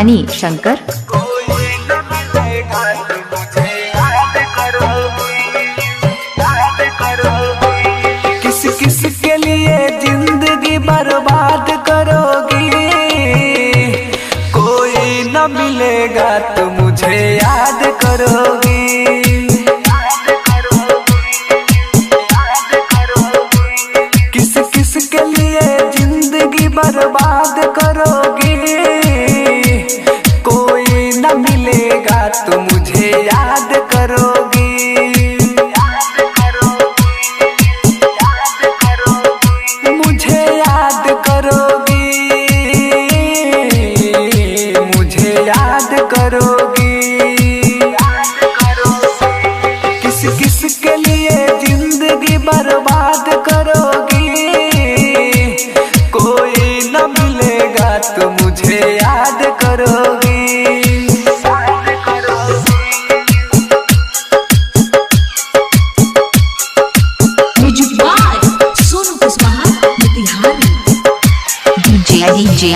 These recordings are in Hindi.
मणि शंकर। किस किस के लिए जिंदगी बर्बाद करोगी, कोई न मिलेगा तो मुझे याद करोगी। किस किस के लिए जिंदगी बर्बाद करोगी, कोई न मिलेगा तो मुझे याद करोगी। मुझे याद करोगी, मुझे याद करोगी। किस किस के लिए जिंदगी बर्बाद करोगी, कोई न मिलेगा तो मुझे याद करोगी।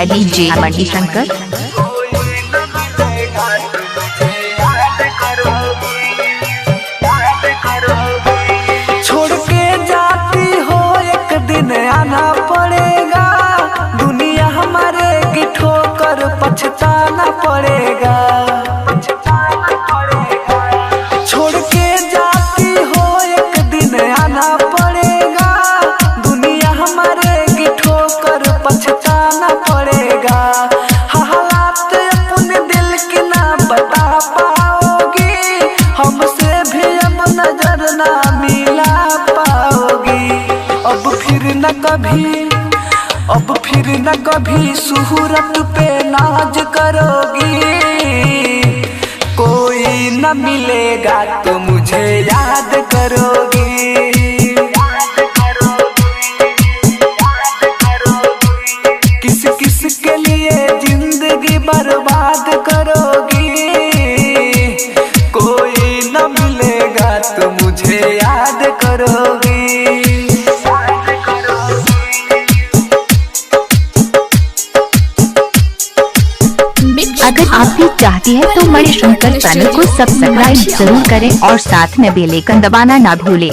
डीजे मणि शंकर। छोड़ के जाती हो एक दिन आना पड़ेगा, दुनिया हमारे की ठोकर पछताना पड़ेगा। छोड़ के जाती हो एक दिन आना पड़ेगा, दुनिया हमारे की ठोकर पछताना पड़ेगा। हालात अपने दिल की ना बता पाओगी, हमसे भी अब नजर ना मिला पाओगी। अब फिर न कभी सूरत पे नाज करोगी, कोई न मिलेगा तो मुझे याद करोगी। किस किस के लिए जिंदगी बर्बाद करोगी, कोई न मिलेगा तो मुझे याद करोगी। अगर आप भी चाहती हैं तो मणि शंकर चैनल को सब्सक्राइब जरूर करें और साथ में बेल आइकन दबाना ना भूलें।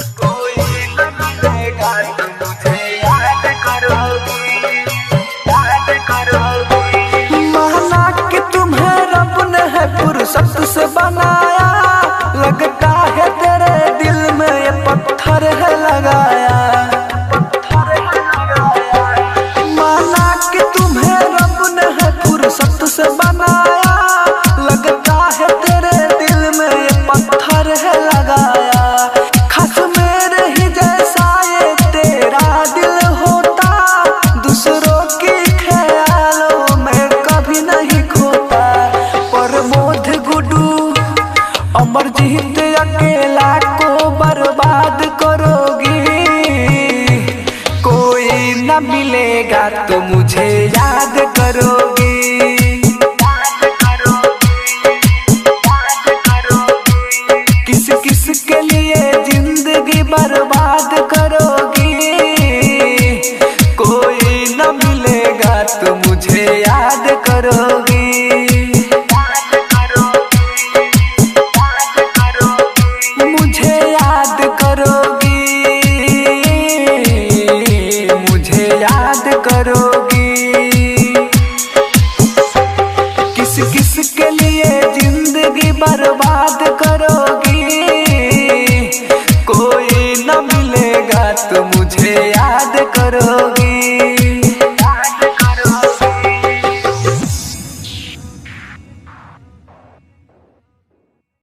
माना कि तुम्हें रब ने है फुर्सत से बनाया, लगता है तेरे दिल में ये पत्थर है लगाया। माना कि तुम्हें रब ने है फुर्सत से बनाया, लगता है तेरे दिल में ये पत्थर है लगाया। खस मेरे ही जैसा ये तेरा दिल होता, दूसरों की ख्यालों में कभी नहीं खोता। प्रमोद गुड्डू अमरजीत अकेला को बर्बाद करोगी, कोई न मिलेगा तो मुझे याद करोगी। किस किस के लिए जिंदगी बर्बाद करोगी, कोई न मिलेगा तो मुझे याद करोगी। मुझे याद करोगी, मुझे याद करोगी। किस किस के लिए जिंदगी बर्बाद करो